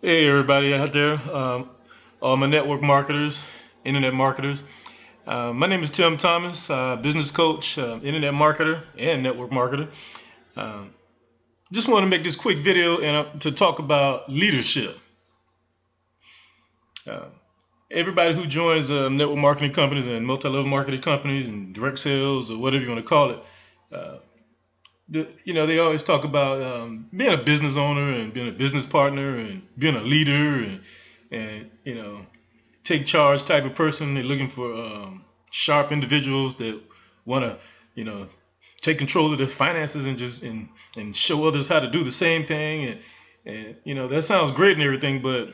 Hey everybody out there, all my network marketers, internet marketers. My name is Tim Thomas, business coach, internet marketer, and network marketer. Um, just want to make this quick video and to talk about leadership. Uh, Everybody who joins network marketing companies and multi-level marketing companies and direct sales or whatever you want to call it, uh, they always talk about being a business owner and being a business partner and being a leader and take charge type of person. They're looking for sharp individuals that want to, take control of their finances and and show others how to do the same thing. And that sounds great and everything, but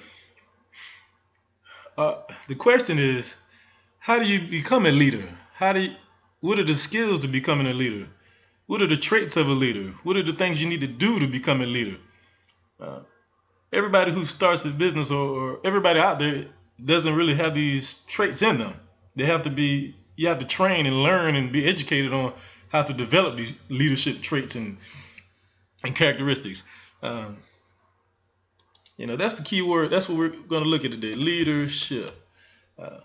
the question is, how do you become a leader? What are the skills to becoming a leader? What are the traits of a leader? What are the things you need to do to become a leader? Uh, Everybody who starts a business or everybody out there doesn't really have these traits in them. You have to train and learn and be educated on how to develop these leadership traits and characteristics. Um, that's the key word. That's what we're going to look at today: leadership. Uh,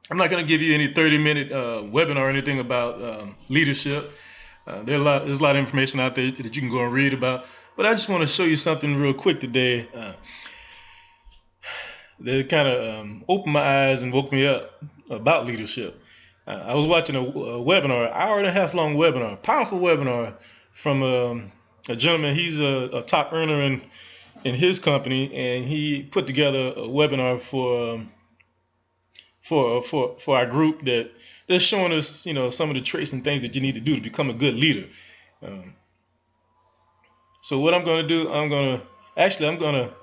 I'm not going to give you any 30-minute webinar or anything about leadership. There's a lot of information out there that you can go and read about. But I just want to show you something real quick today that kind of opened my eyes and woke me up about leadership. I was watching a webinar, an hour and a half long webinar, a powerful webinar from a gentleman. He's a top earner in his company, and he put together a webinar for our group that's showing us some of the traits and things that you need to do to become a good leader. Um, so what I'm going to do, I'm going to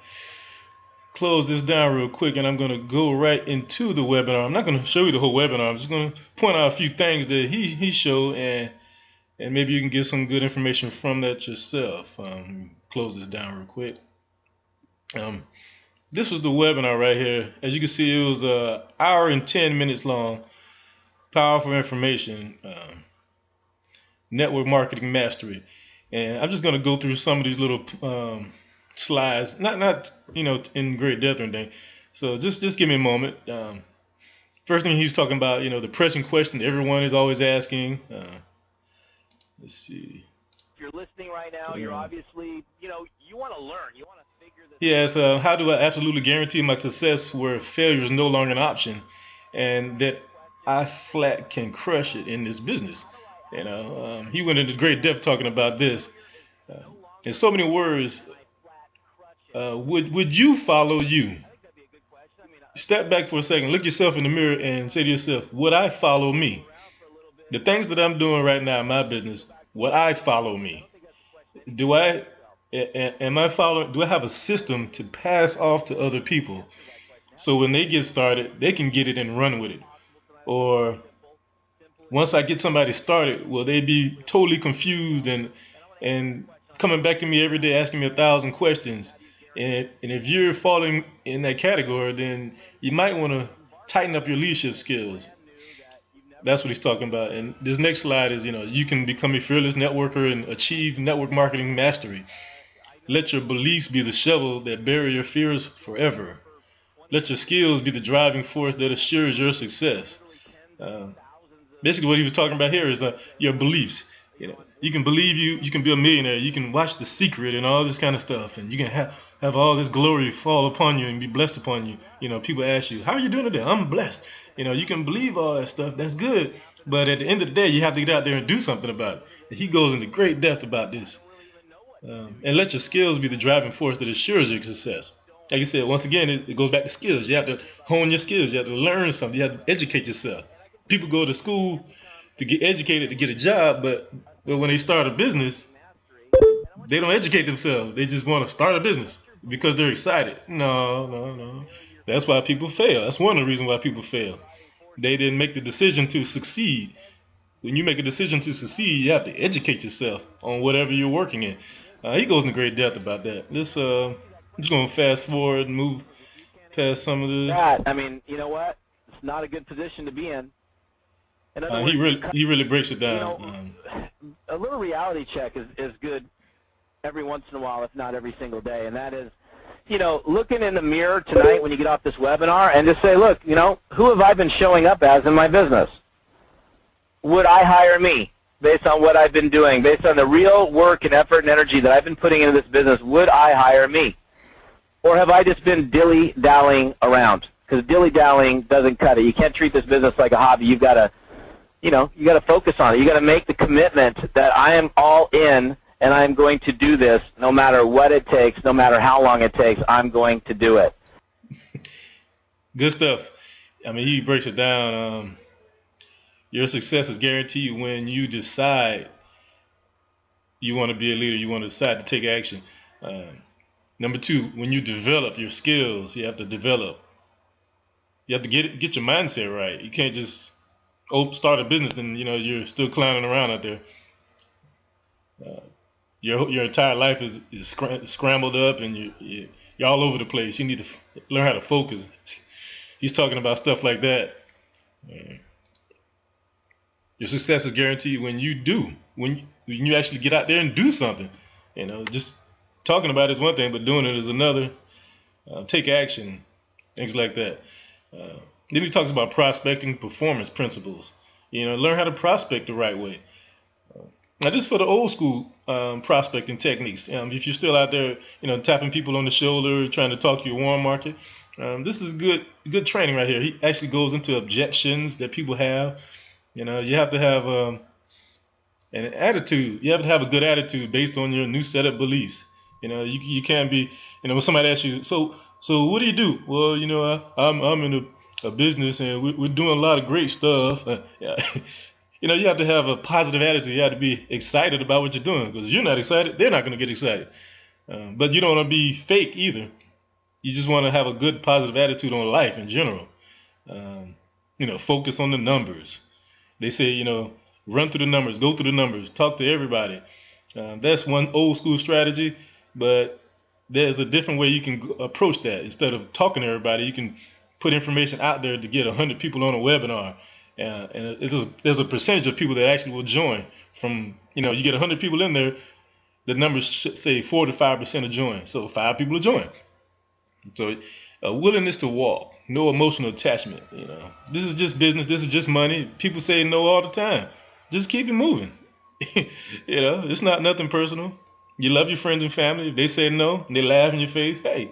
close this down real quick, and I'm going to go right into the webinar. I'm not going to show you the whole webinar. I'm just going to point out a few things that he showed, and maybe you can get some good information from that yourself. Close this down real quick. This was the webinar right here. As you can see, it was an hour and 10 minutes long. Powerful information. Network marketing mastery. And I'm just going to go through some of these little slides, not in great depth or anything. So just give me a moment. First thing he was talking about, the pressing question everyone is always asking. Let's see. If you're listening right now, you're obviously, you want to learn. You want to figure this Yes, how do I absolutely guarantee my success where failure is no longer an option and that I flat can crush it in this business? He went into great depth talking about this. In so many words, would you follow you? Step back for a second, look yourself in the mirror and say to yourself, would I follow me? The things that I'm doing right now in my business, would I follow me? Do I have a system to pass off to other people so when they get started, they can get it and run with it? Or once I get somebody started, will they be totally confused and coming back to me every day asking me 1,000 questions? And if you're falling in that category, then you might want to tighten up your leadership skills. That's what he's talking about. And this next slide is, you can become a fearless networker and achieve network marketing mastery. Let your beliefs be the shovel that bury your fears forever. Let your skills be the driving force that assures your success. Basically, what he was talking about here is your beliefs. You can believe you can be a millionaire. You can watch The Secret and all this kind of stuff, and you can have all this glory fall upon you and be blessed upon you. People ask you, "How are you doing today?" "I'm blessed." You can believe all that stuff. That's good, but at the end of the day, you have to get out there and do something about it. And he goes into great depth about this. And let your skills be the driving force that assures your success. Like I said, once again, it goes back to skills. You have to hone your skills. You have to learn something. You have to educate yourself. People go to school to get educated to get a job, but when they start a business, they don't educate themselves. They just want to start a business because they're excited. No. That's why people fail. That's one of the reasons why people fail. They didn't make the decision to succeed. When you make a decision to succeed, you have to educate yourself on whatever you're working in. He goes into great depth about that. I'm just going to fast forward and move past some of this. You know what? It's not a good position to be in. In other He words, really breaks it down. A little reality check is good every once in a while, if not every single day, and that is, looking in the mirror tonight when you get off this webinar and just say, look, who have I been showing up as in my business? Would I hire me based on what I've been doing, based on the real work and effort and energy that I've been putting into this business? Would I hire me? Or have I just been dilly-dallying around? Because dilly-dallying doesn't cut it. You can't treat this business like a hobby. You've got to, you got to focus on it. You got to make the commitment that I am all in and I'm going to do this no matter what it takes, no matter how long it takes. I'm going to do it. Good stuff. I mean, he breaks it down. Your success is guaranteed when you decide you want to be a leader. You want to decide to take action. Number two, when you develop your skills, you have to develop. You have to get your mindset right. You can't just start a business and you're still clowning around out there. Your entire life is scrambled up and you're all over the place. You need to learn how to focus. He's talking about stuff like that. Your success is guaranteed when you do. When you actually get out there and do something. Just talking about it is one thing, but doing it is another. Take action, things like that. Then he talks about prospecting performance principles. Learn how to prospect the right way. Now, this is for the old school prospecting techniques. If you're still out there, tapping people on the shoulder, trying to talk to your warm market, this is good training right here. He actually goes into objections that people have. You have to have an attitude. You have to have a good attitude based on your new set of beliefs. You can't be, when somebody asks you, so what do you do? Well, I'm in a business and we're doing a lot of great stuff. You have to have a positive attitude. You have to be excited about what you're doing, because if you're not excited, they're not going to get excited. But you don't want to be fake either. You just want to have a good positive attitude on life in general. Focus on the numbers. They say, run through the numbers, go through the numbers, talk to everybody. That's one old school strategy, but there's a different way you can approach that. Instead of talking to everybody, you can put information out there to get 100 people on a webinar. And there's a percentage of people that actually will join. From you get 100 people in there, the numbers should say 4 to 5% will join. So 5 people will join. So a willingness to walk, no emotional attachment. This is just business. This is just money. People say no all the time. Just keep it moving. It's not nothing personal. You love your friends and family. If they say no and they laugh in your face, hey,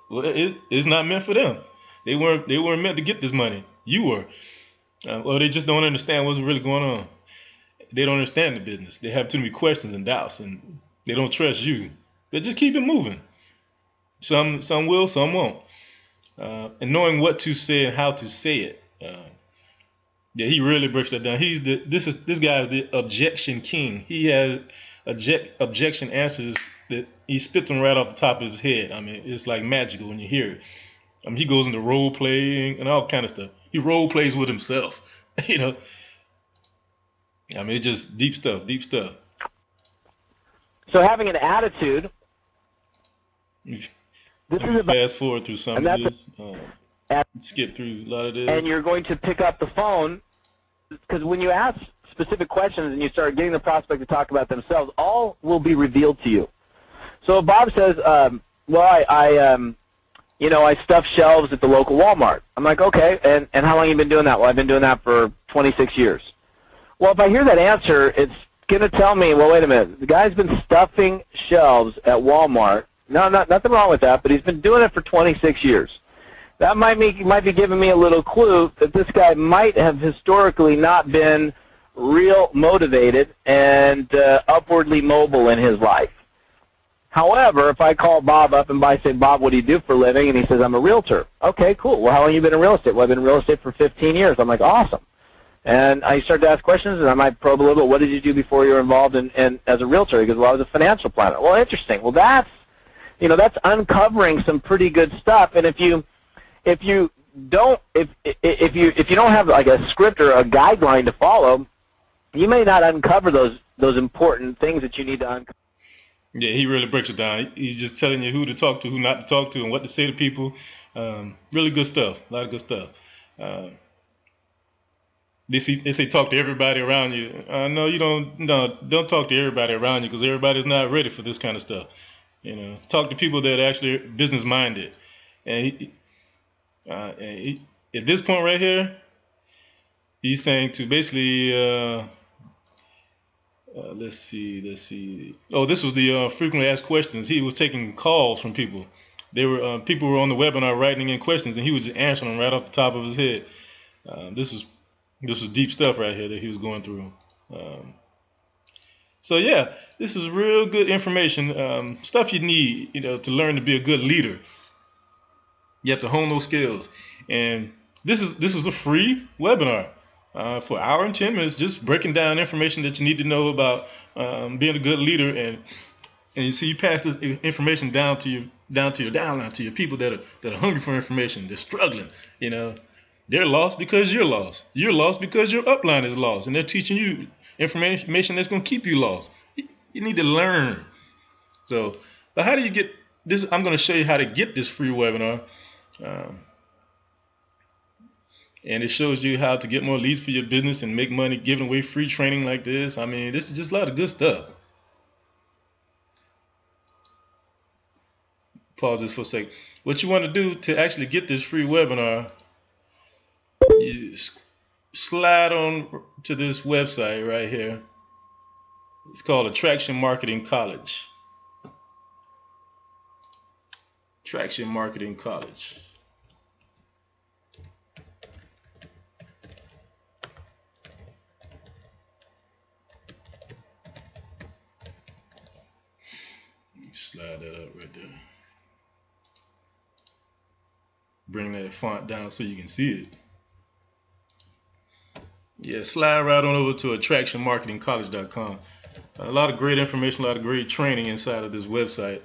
well, it's not meant for them. They weren't meant to get this money. You were. Or they just don't understand what's really going on. They don't understand the business. They have too many questions and doubts, and they don't trust you. But just keep it moving. Some will, some won't. And knowing what to say and how to say it. He really breaks that down. This guy is the objection king. He has objection answers that he spits them right off the top of his head. I mean, it's like magical when you hear it. He goes into role playing and all kind of stuff. He role plays with himself. It's just deep stuff. So having an attitude. This is fast forward through some of this. Skip through a lot of this. And you're going to pick up the phone, because when you ask specific questions and you start getting the prospect to talk about themselves, all will be revealed to you. So if Bob says, I stuff shelves at the local Walmart. I'm like, okay, and how long have you been doing that? Well, I've been doing that for 26 years. Well, if I hear that answer, it's going to tell me, well, wait a minute, the guy's been stuffing shelves at Walmart. No, nothing wrong with that, but he's been doing it for 26 years. That might be giving me a little clue that this guy might have historically not been real motivated and upwardly mobile in his life. However, if I call Bob up and say, Bob, what do you do for a living? And he says, I'm a realtor. Okay, cool. Well, how long have you been in real estate? Well, I've been in real estate for 15 years. I'm like, awesome. And I start to ask questions, and I might probe a little bit. What did you do before you were involved in as a realtor? He goes, well, I was a financial planner. Well, interesting. Well, that's uncovering some pretty good stuff. And if you don't have like a script or a guideline to follow, you may not uncover those important things that you need to uncover. Yeah, he really breaks it down. He's just telling you who to talk to, who not to talk to, and what to say to people. Really good stuff. A lot of good stuff. They say talk to everybody around you. No, you don't. No, don't talk to everybody around you, because everybody's not ready for this kind of stuff. Talk to people that are actually business minded. And, at this point right here, he's saying to basically, let's see. Oh, this was the frequently asked questions. He was taking calls from people. People were on the webinar writing in questions, and he was just answering them right off the top of his head. This was deep stuff right here that he was going through. So yeah, this is real good information. Stuff you need, to learn to be a good leader. You have to hone those skills, and this is a free webinar for an hour and 10 minutes, just breaking down information that you need to know about being a good leader, and you see, you pass this information down to your downline, to your people that are hungry for information. They're struggling, They're lost because you're lost. You're lost because your upline is lost, and they're teaching you information that's going to keep you lost. You need to learn. So, but how do you get this? I'm going to show you how to get this free webinar. And it shows you how to get more leads for your business and make money giving away free training like this. I mean, this is just a lot of good stuff. Pause this for a second. What you want to do to actually get this free webinar, you slide on to this website right here. It's called Attraction Marketing College. Attraction Marketing College. Slide that up right there. Bring that font down so you can see it. Yeah, slide right on over to attractionmarketingcollege.com. A lot of great information, a lot of great training inside of this website.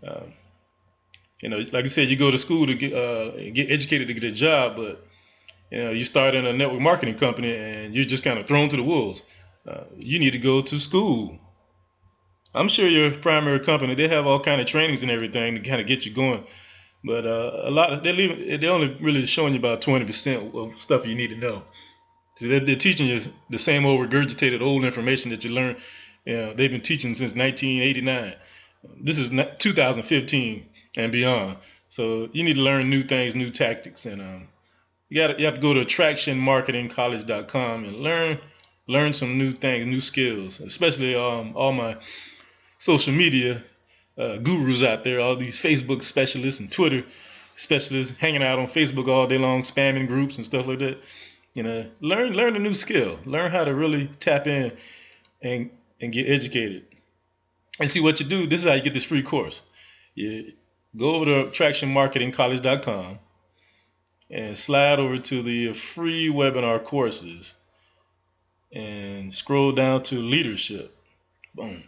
Like I said, you go to school to get educated to get a job, but you start in a network marketing company and you're just kind of thrown to the wolves. You need to go to school. I'm sure your primary company, they have all kind of trainings and everything to kind of get you going, but a lot of they're only really showing you about 20% of stuff you need to know. So they're teaching you the same old regurgitated old information that you learned. They've been teaching since 1989. This is 2015 and beyond. So you need to learn new things, new tactics, and you have to go to attractionmarketingcollege.com and learn some new things, new skills. Especially all my social media gurus out there, all these Facebook specialists and Twitter specialists hanging out on Facebook all day long, spamming groups and stuff like that. Learn a new skill. Learn how to really tap in and get educated. And see what you do. This is how you get this free course. You go over to attractionmarketingcollege.com and slide over to the free webinar courses and scroll down to leadership. Boom.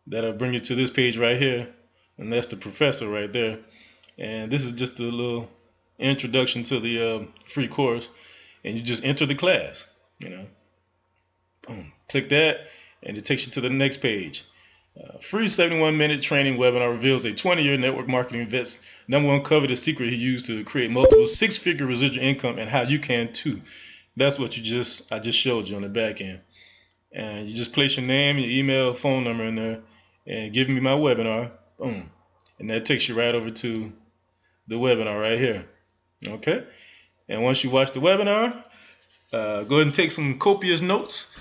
That'll bring you to this page right here, and that's the professor right there. And this is just a little introduction to the free course, and you just enter the class. Boom. Click that, and it takes you to the next page. Free 71-minute training webinar reveals a 20-year network marketing vet's #1 coveted secret he used to create multiple six-figure residual income, and how you can too. That's what I just showed you on the back end. And you just place your name, your email, phone number in there, and give me my webinar. Boom. And that takes you right over to the webinar right here. Okay? And once you watch the webinar, go ahead and take some copious notes.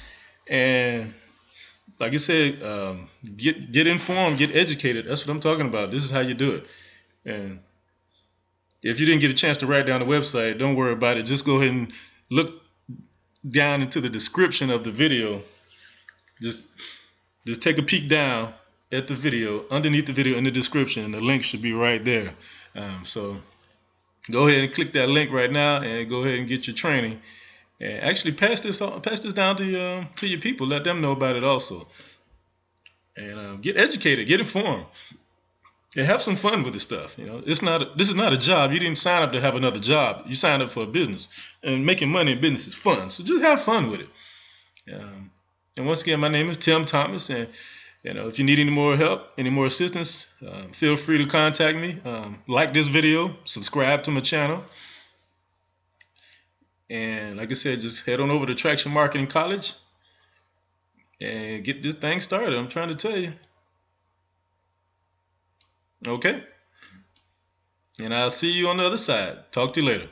And like I said, get informed, get educated. That's what I'm talking about. This is how you do it. And if you didn't get a chance to write down the website, don't worry about it. Just go ahead and look down into the description of the video. Just take a peek down at the video, underneath the video in the description, and the link should be right there. So go ahead and click that link right now, and go ahead and get your training. And actually pass this down to your people. Let them know about it also. And get educated, get informed, and have some fun with this stuff. This is not a job. You didn't sign up to have another job. You signed up for a business, and making money in business is fun. So just have fun with it. And once again, my name is Tim Thomas, and if you need any more help, any more assistance, feel free to contact me. Like this video, subscribe to my channel, and like I said, just head on over to Traction Marketing College and get this thing started. I'm trying to tell you. Okay? And I'll see you on the other side. Talk to you later.